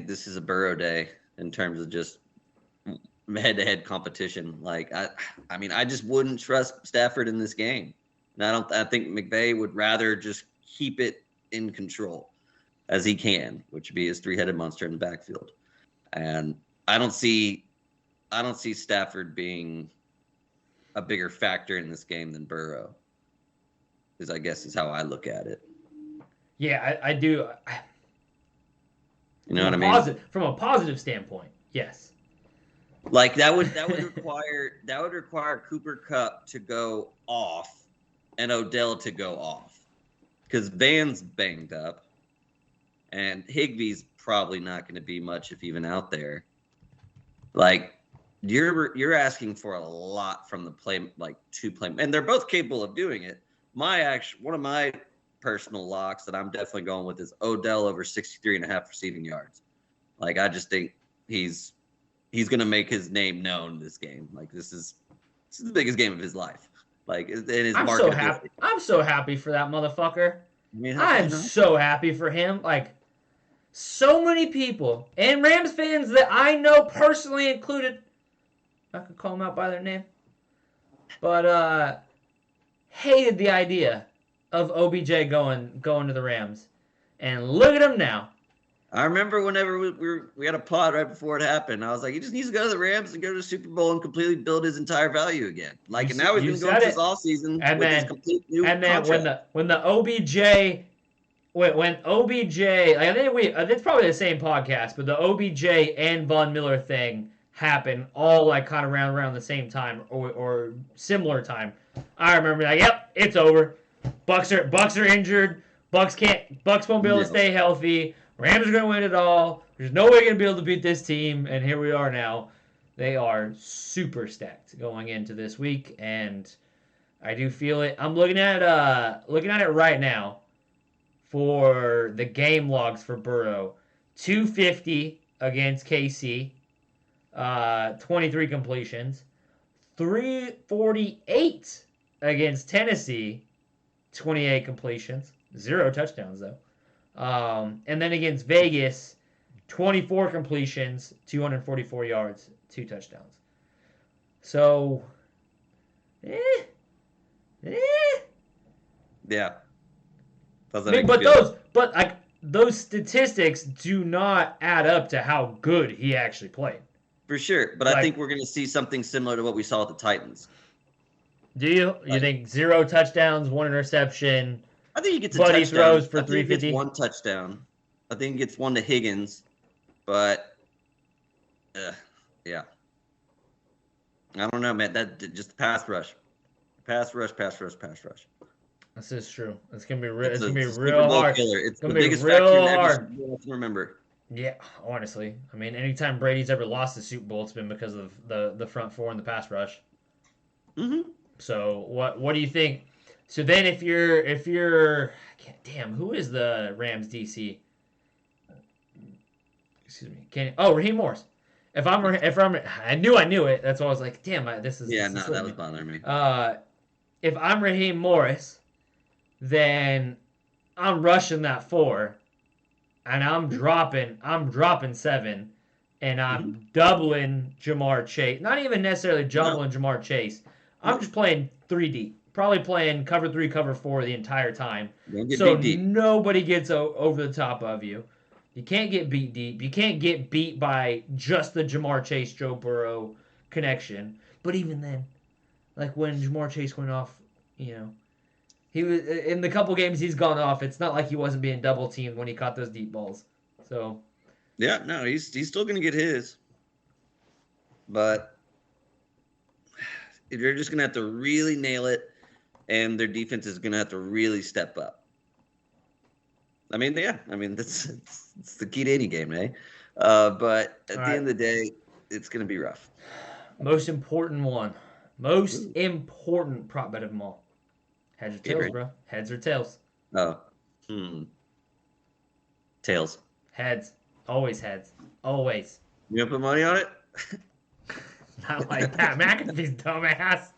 this is a Burrow day in terms of just head-to-head competition. Like I mean, I just wouldn't trust Stafford in this game. And I think McVay would rather just keep it in control as he can, which would be his three-headed monster in the backfield. And I don't see Stafford being a bigger factor in this game than Burrow. I guess is how I look at it. Yeah, I do. You know what I mean? From a positive standpoint, yes. Like that would require Cooper Kupp to go off and Odell to go off because Van's banged up and Higbee's probably not going to be much if even out there. Like you're asking for a lot from the play, like two play, and they're both capable of doing it. One of my personal locks that I'm definitely going with is Odell over 63.5 receiving yards. Like I just think he's going to make his name known this game. Like this is the biggest game of his life. Like it is. I'm so happy. I'm so happy for that motherfucker. I'm so happy for him. Like so many people and Rams fans that I know personally included. I could call them out by their name, but hated the idea of OBJ going to the Rams, and look at him now. I remember whenever we had a pod right before it happened. I was like, he just needs to go to the Rams and go to the Super Bowl and completely build his entire value again. Like, and now he's been going this all season with his complete new contract. when the OBJ. When OBJ, I think it's probably the same podcast, but the OBJ and Von Miller thing happened all like kind of around the same time or similar time. I remember like, yep, it's over. Bucks are injured. Bucks won't be able to stay healthy. Rams are gonna win it all. There's no way gonna be able to beat this team, and here we are now. They are super stacked going into this week, and I do feel it. I'm looking at it right now. For the game logs for Burrow, 250 against KC, 23 completions, 348 against Tennessee, 28 completions, 0 touchdowns though, and then against Vegas, 24 completions, 244 yards, 2 touchdowns. So, yeah. But those statistics do not add up to how good he actually played. For sure, but I think we're going to see something similar to what we saw with the Titans. Do you? You think 0 touchdowns, 1 interception? I think he gets a touchdown. Throws for 350. He gets 1 touchdown. I think he gets 1 to Higgins, but yeah. I don't know, man. That just pass rush. This is true. It's gonna be real. It's gonna be real hard. Killer. It's gonna the be biggest real factor hard. You have to remember. Yeah, honestly, I mean, anytime Brady's ever lost the Super Bowl, it's been because of the front four and the pass rush. Mm-hmm. So what do you think? So then, if you're, damn, who is the Rams DC? Excuse me. Raheem Morris. If I'm, I knew it. That's why I was like, damn, this is. Yeah, no, that was bothering me. If I'm Raheem Morris, then I'm rushing that 4, and I'm dropping 7, and I'm doubling Jamar Chase. Not even necessarily doubling Jamar Chase. I'm just playing 3 deep. Probably playing cover 3, cover 4 the entire time. So nobody gets over the top of you. You can't get beat deep. You can't get beat by just the Jamar Chase, Joe Burrow connection. But even then, like when Jamar Chase went off, he was in the couple games he's gone off. It's not like he wasn't being double teamed when he caught those deep balls. So, yeah, no, he's still gonna get his, but they're just gonna have to really nail it, and their defense is gonna have to really step up. I mean, that's the key to any game, eh? But at the end of the day, it's gonna be rough. Most important prop bet of them all. Heads or tails, bro. Heads or tails. Oh. Tails. Heads. Always heads. Always. You gonna put money on it? Not like that. McAfee's dumbass.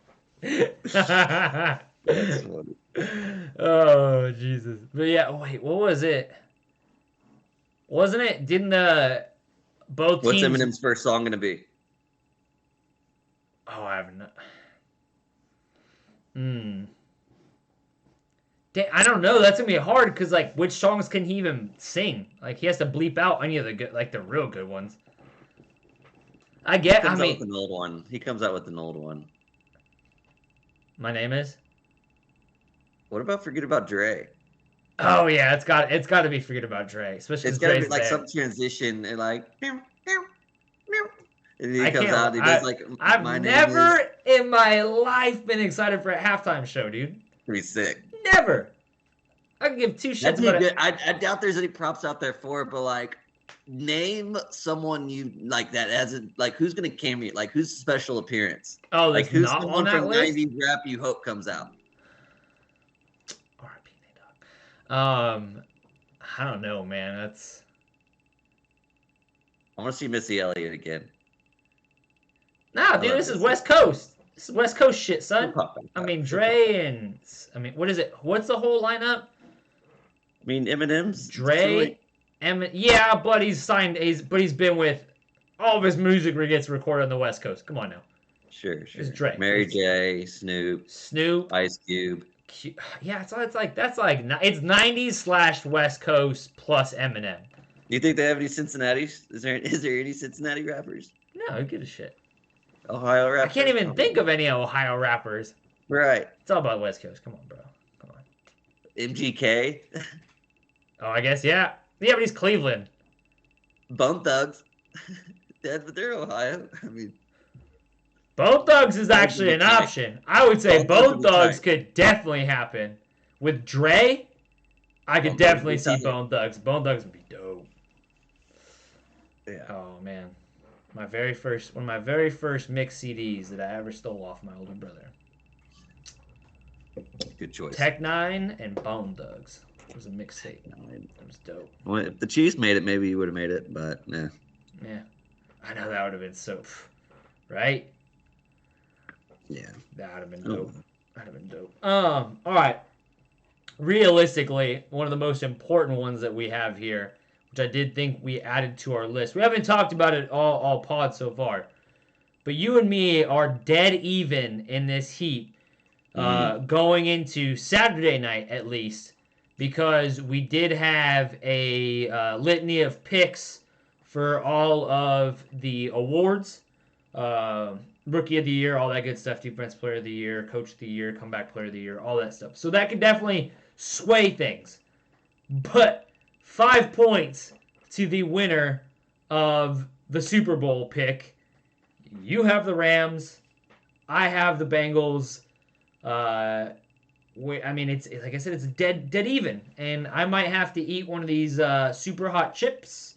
That's funny. Oh, Jesus. But yeah, wait, what was it? Wasn't it? Didn't both teams... What's Eminem's first song gonna be? Oh, I haven't. Hmm. I don't know. That's gonna be hard because like, which songs can he even sing? Like, he has to bleep out any of the good, like the real good ones. I He get. I comes out with mean, an old one. He comes out with an old one. my name is. What about Forget About Dre? Oh yeah, it's got to be Forget About Dre, especially It's because got to be Dre's like there. some transition and like, meow, meow, meow. And he I comes can't. out and he does like, I've my name is. never in my life been excited for a halftime show, dude. Pretty sick. Never. I can give two shits That'd be about good. it. I doubt there's any props out there for it, but like, name someone you like that hasn't like who's gonna cameo, like who's special appearance, Oh, like that's who's not on someone that from list. '90s rap you hope comes out. R.I.P. Dog. I don't know, man. That's I want to see Missy Elliott again. nah, I dude. love This is Missy. West Coast. This is West Coast shit, She'll son. pop back I up. mean, She'll pop back Dre and what is it? What's the whole lineup? I mean, Eminem's Dre, yeah, but he's signed. He's been with all of his music gets recorded on the West Coast. Come on now. Sure. It's Dre. Mary It's J, Snoop, Snoop. Ice Cube. Yeah, it's like it's 90s / West Coast plus Eminem. Do you think they have any Cincinnati's? Is there any Cincinnati rappers? No, who gives a shit? Ohio I rappers? can't even think of any Ohio rappers. Right. It's all about West Coast. Come on, bro. Come on. MGK, Oh, I guess yeah. Yeah, but he's Cleveland. Bone Thugs. But they're Ohio. I mean, Bone Thugs is Thugs actually would an be tight. option. I would say Bone Thugs Bone would be Thugs tight. could definitely happen. With Dre, I could Bone Thugs would definitely be see tight. Bone Thugs. Bone Thugs would be dope. Yeah. Oh man, one of my very first mixed CDs that I ever stole off my older brother. Good choice. Tech Nine and Bone Thugs. It was a mixtape. It was dope. Well, if the Chiefs made it, maybe you would have made it, but nah. Yeah, I know that would have been so, right? Yeah. That would have been Oh. dope. That'd have been dope. All right. Realistically, one of the most important ones that we have here, which I did think we added to our list. We haven't talked about it all pod so far, but you and me are dead even in this heat, going into Saturday night at least, because we did have a litany of picks for all of the awards. Rookie of the year, all that good stuff, defense player of the year, coach of the year, comeback player of the year, all that stuff. So that could definitely sway things. But 5 points to the winner of the Super Bowl pick. You have the Rams. I have the Bengals. I mean, it's like I said, it's dead even. And I might have to eat one of these super hot chips.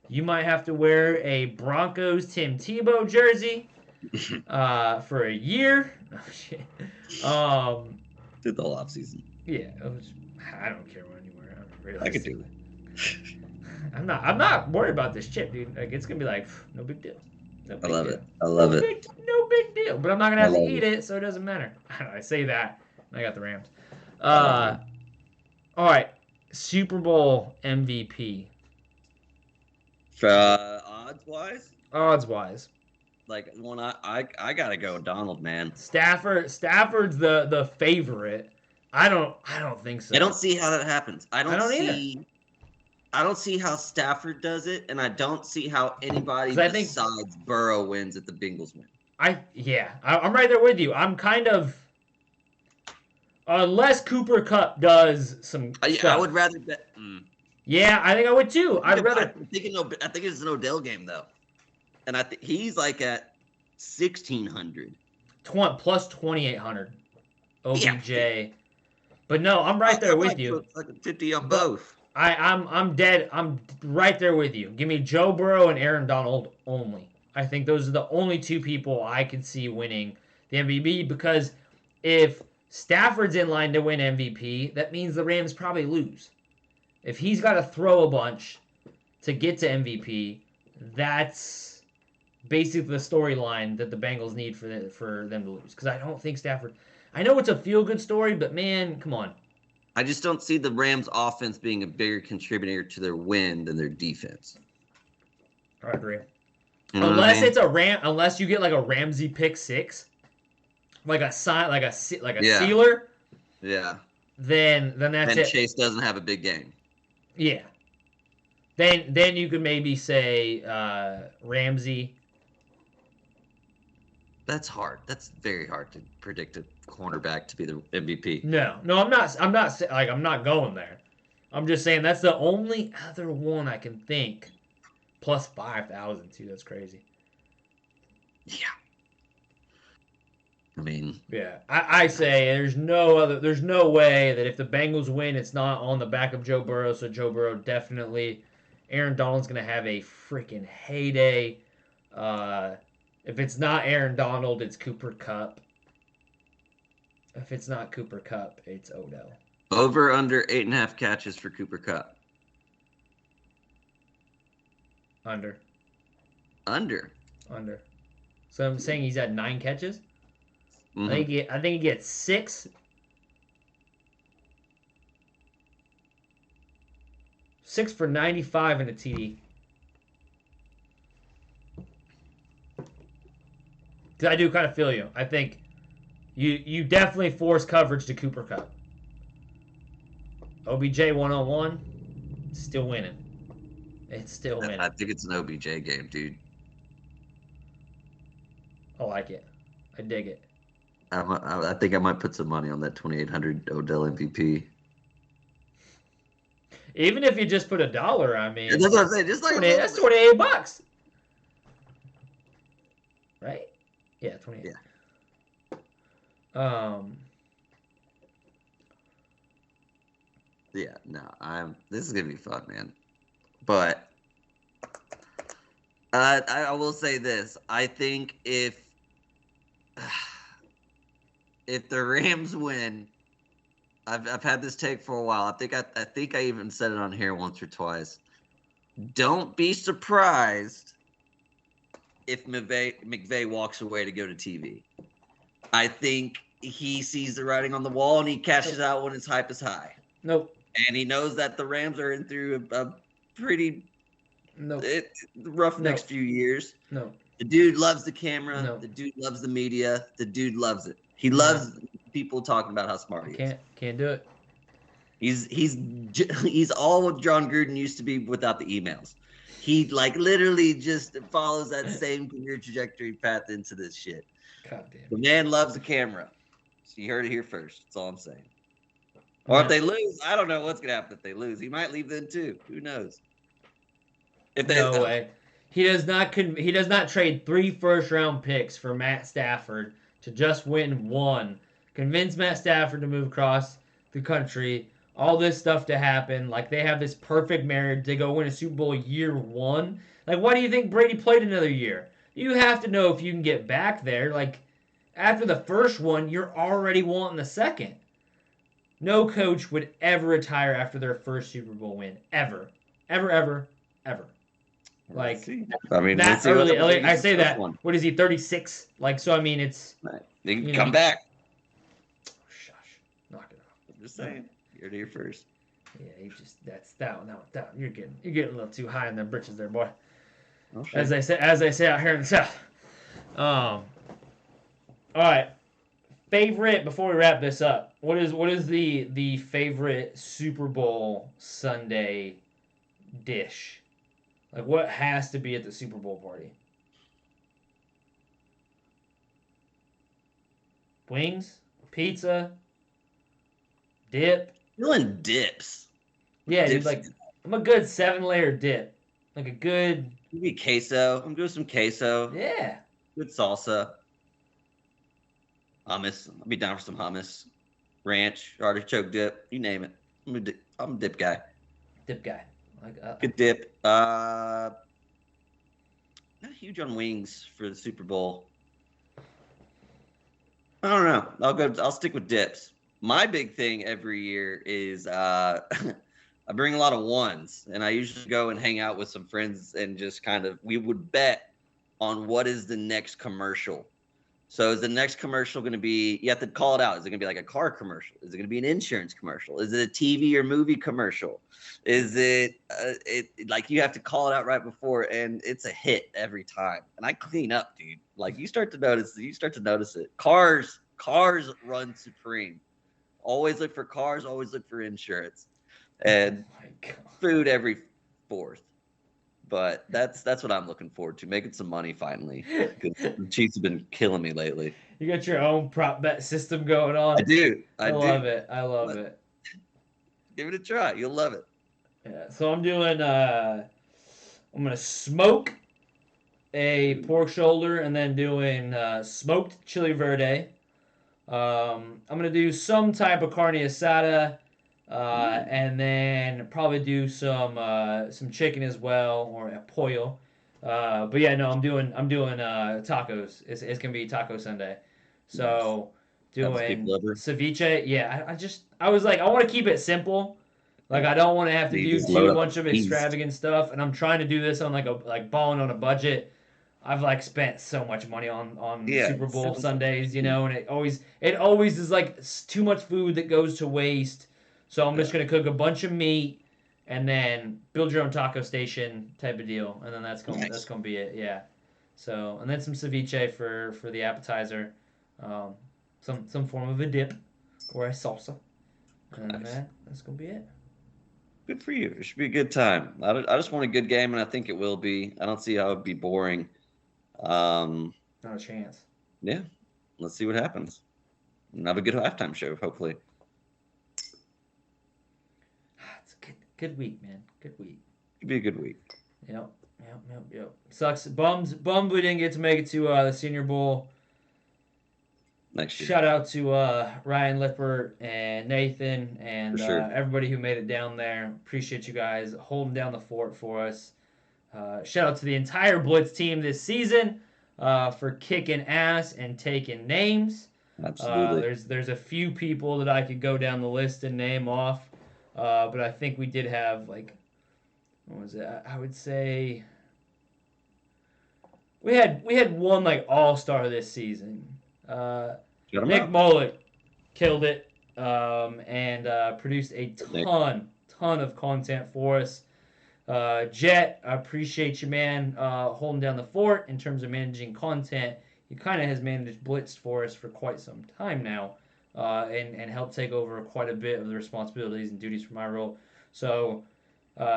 You might have to wear a Broncos Tim Tebow jersey. For a year. Oh, shit. Did the whole offseason. Yeah, I don't care what anywhere. I could do it. I'm not worried about this chip, dude. Like it's gonna be like no big deal. No big I love deal. it. I love it. No big deal. But I'm not gonna have to love eat it. it, so it doesn't matter. I say that. I got the Rams. All right. Super Bowl MVP. Odds wise, Odds wise. like one, I gotta go Donald, man. Stafford's the favorite. I don't think so. I don't see how that happens. I don't either. I don't see how Stafford does it, and I don't see how anybody 'Cause I think- besides Burrow wins if the Bengals win. I'm right there with you. I'm kind of unless Cooper Kupp does some stuff. I would rather bet. Yeah, I think I would too. I'd rather. I think it's an Odell game though, and I think he's like at 1,600. Plus 2,800. OBJ. Yeah. But no, I'm right there with you. It's like a 50 on both. I'm dead. I'm right there with you. Give me Joe Burrow and Aaron Donald only. I think those are the only two people I could see winning the MVP, because if Stafford's in line to win MVP, that means the Rams probably lose. If he's got to throw a bunch to get to MVP, that's basically the storyline that the Bengals need for them to lose. Because I don't think Stafford... I know it's a feel-good story, but man, come on. I just don't see the Rams' offense being a bigger contributor to their win than their defense. I agree. You know what I Unless mean? it's unless you get like a Ramsey pick six, like a sign, like a Yeah. sealer, Yeah. then that's And it. Chase doesn't have a big game. Yeah. Then you could maybe say Ramsey. That's hard. That's very hard to predict a cornerback to be the MVP. No, I'm not. I'm not going there. I'm just saying that's the only other one I can think. Plus 5,000 too. That's crazy. Yeah. I mean, Yeah, I say there's no way that if the Bengals win, it's not on the back of Joe Burrow. So Joe Burrow definitely, Aaron Donald's gonna have a freaking heyday. If it's not Aaron Donald, it's Cooper Kupp. If it's not Cooper Kupp, it's Odell. over under 8.5 catches for Cooper Kupp. Under. Under. So I'm saying he's had 9 catches. Mm-hmm. I think he gets 6. 6 for 95 in a TD. I do kind of feel you. I think you definitely force coverage to Cooper Kupp. OBJ 1-on-1, still winning. It's still winning. I think it's an OBJ game, dude. I like it. I dig it. I think I might put some money on that 2,800 Odell MVP. Even if you just put $1, I mean, That's what I'm saying. Just like that's $28. Right? Yeah, 28. Yeah. Yeah, no, this is gonna be fun, man. But I will say this: I think if the Rams win, I've had this take for a while. I think I even said it on here once or twice. Don't be surprised if McVay walks away to go to TV. I think he sees the writing on the wall and he cashes out when his hype is high. Nope. And he knows that the Rams are in through a pretty rough No. next few years. No. The dude loves the camera. No. The dude loves the media. The dude loves it. He loves people talking about how smart he is. Can't do it. He's all what John Gruden used to be without the emails. He literally just follows that same career trajectory path into this shit. God damn. The man loves the camera. So you heard it here first. That's all I'm saying. Or if they lose, I don't know what's gonna happen if they lose. He might leave then too. Who knows? No way. He does not trade 3 first-round picks for Matt Stafford to just win 1. Convince Matt Stafford to move across the country. All this stuff to happen. Like, they have this perfect marriage. They go win a Super Bowl year 1. Like, why do you think Brady played another year? You have to know if you can get back there. Like, after the first one, you're already wanting the second. No coach would ever retire after their first Super Bowl win. Ever. Ever, ever, ever. Like, I mean, that early. I say that. One. What is he, 36? Like, so, I mean, it's... They can come back. Shush. Knock it off. I'm just saying. You're here first. Yeah, you just... That's that one. You're getting a little too high in them britches there, boy. Oh, sure. As I say out here in the South. All right. Favorite, before we wrap this up, what is the favorite Super Bowl Sunday dish? Like, what has to be at the Super Bowl party? Wings? Pizza? Dip? Doing dips. Yeah, Dips. dude, like, I'm a good 7-layer dip. Like a good... Maybe queso. I'm doing some queso. Yeah. Good salsa. Hummus. I'll be down for some hummus. Ranch, artichoke dip. You name it. I'm a dip guy. Dip guy. Like, Good dip. Not huge on wings for the Super Bowl. I don't know. I'll stick with dips. My big thing every year is I bring a lot of ones, and I usually go and hang out with some friends and just we would bet on what is the next commercial. So is the next commercial going to be, you have to call it out. Is it going to be like a car commercial? Is it going to be an insurance commercial? Is it a TV or movie commercial? Is it, like you have to call it out right before, and it's a hit every time. And I clean up, dude. Like you start to notice it. Cars run supreme. Always look for cars, always look for insurance. And food every fourth. But that's what I'm looking forward to, making some money finally. Because the Chiefs have been killing me lately. You got your own prop bet system going on. I do. I love it. I love it. Give it a try. You'll love it. Yeah. So I'm doing. I'm gonna smoke a pork shoulder and then doing smoked chili verde. I'm gonna do some type of carne asada. And then probably do some chicken as well, or a pollo. But yeah, no, I'm doing tacos. It's gonna be Taco Sunday. So doing ceviche. Yeah, I was like, I want to keep it simple. Like I don't want to have to do too much of extravagant stuff, and I'm trying to do this on like balling on a budget. I've like spent so much money on Super Bowl Sundays, and it always is like too much food that goes to waste. So I'm just gonna cook a bunch of meat, and then build your own taco station type of deal, and then that's gonna be it. Yeah. So and then some ceviche for the appetizer, some form of a dip or a salsa, and that's gonna be it. Good for you. It should be a good time. I just want a good game, and I think it will be. I don't see how it'd be boring. Not a chance. Yeah. Let's see what happens. And have a good halftime show, hopefully. Good week, man. Good week. It'd be a good week. Yep. Sucks. Bummed we didn't get to make it to the Senior Bowl. Next year. Shout out to Ryan Lippert and Nathan and everybody who made it down there. Appreciate you guys holding down the fort for us. Shout out to the entire Blitz team this season for kicking ass and taking names. Absolutely. There's a few people that I could go down the list and name off. But I think we did have, like, what was it? I would say we had one, like, all-star this season. Nick Mullet killed it and produced a ton of content for us. Jet, I appreciate you, man, holding down the fort in terms of managing content. He kind of has managed Blitz for us for quite some time now. And help take over quite a bit of the responsibilities and duties for my role. So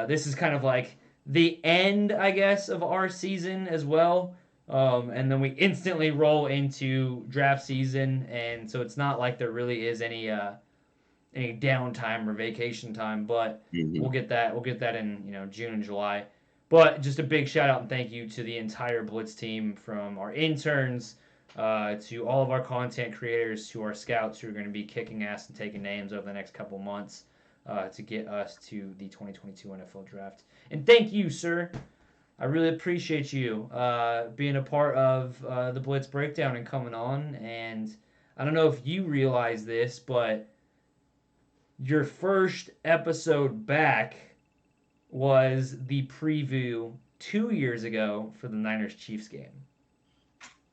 this is kind of like the end, I guess, of our season as well. And then we instantly roll into draft season, and so it's not like there really is any downtime or vacation time. But we'll get that in June and July. But just a big shout out and thank you to the entire Blitz team, from our interns. To all of our content creators, to our scouts who are going to be kicking ass and taking names over the next couple months to get us to the 2022 NFL Draft. And thank you, sir. I really appreciate you being a part of the Blitz Breakdown and coming on. And I don't know if you realize this, but your first episode back was the preview 2 years ago for the Niners-Chiefs game.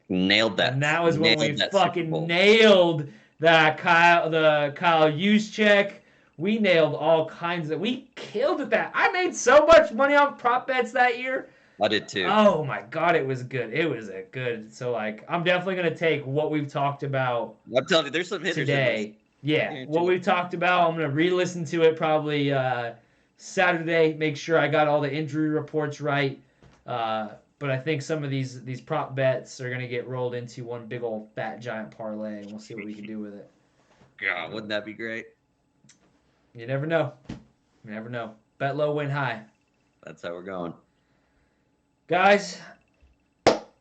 Nailed that. And that was when we fucking nailed the Kyle Juszczyk. We nailed all kinds of. We killed it. I made so much money on prop bets that year. I did too. Oh my god, it was good. It was a good. So like, I'm definitely gonna take what we've talked about. I'm telling you, there's some hitters today. Yeah, what we've talked about. I'm gonna re-listen to it probably Saturday. Make sure I got all the injury reports right. But I think some of these prop bets are going to get rolled into one big old fat giant parlay, and we'll see what we can do with it. God, wouldn't that be great? You never know. Bet low, win high. That's how we're going. Guys,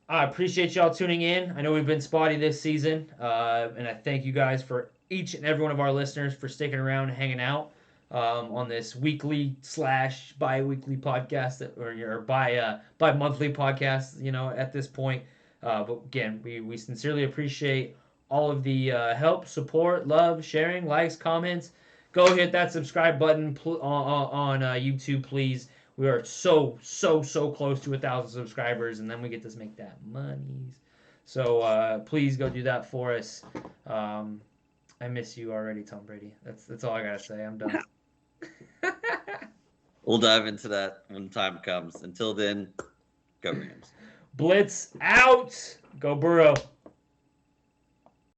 I appreciate y'all tuning in. I know we've been spotty this season, and I thank you guys for each and every one of our listeners for sticking around and hanging out. On this weekly / bi-weekly podcast, or bi-monthly podcast, at this point. But again, we sincerely appreciate all of the help, support, love, sharing, likes, comments. Go hit that subscribe button on YouTube, please. We are so close to 1,000 subscribers, and then we get to make that money. So please go do that for us. I miss you already, Tom Brady. That's all I gotta say. I'm done. We'll dive into that when time comes. Until then, go Rams. Blitz out. Go Burrow.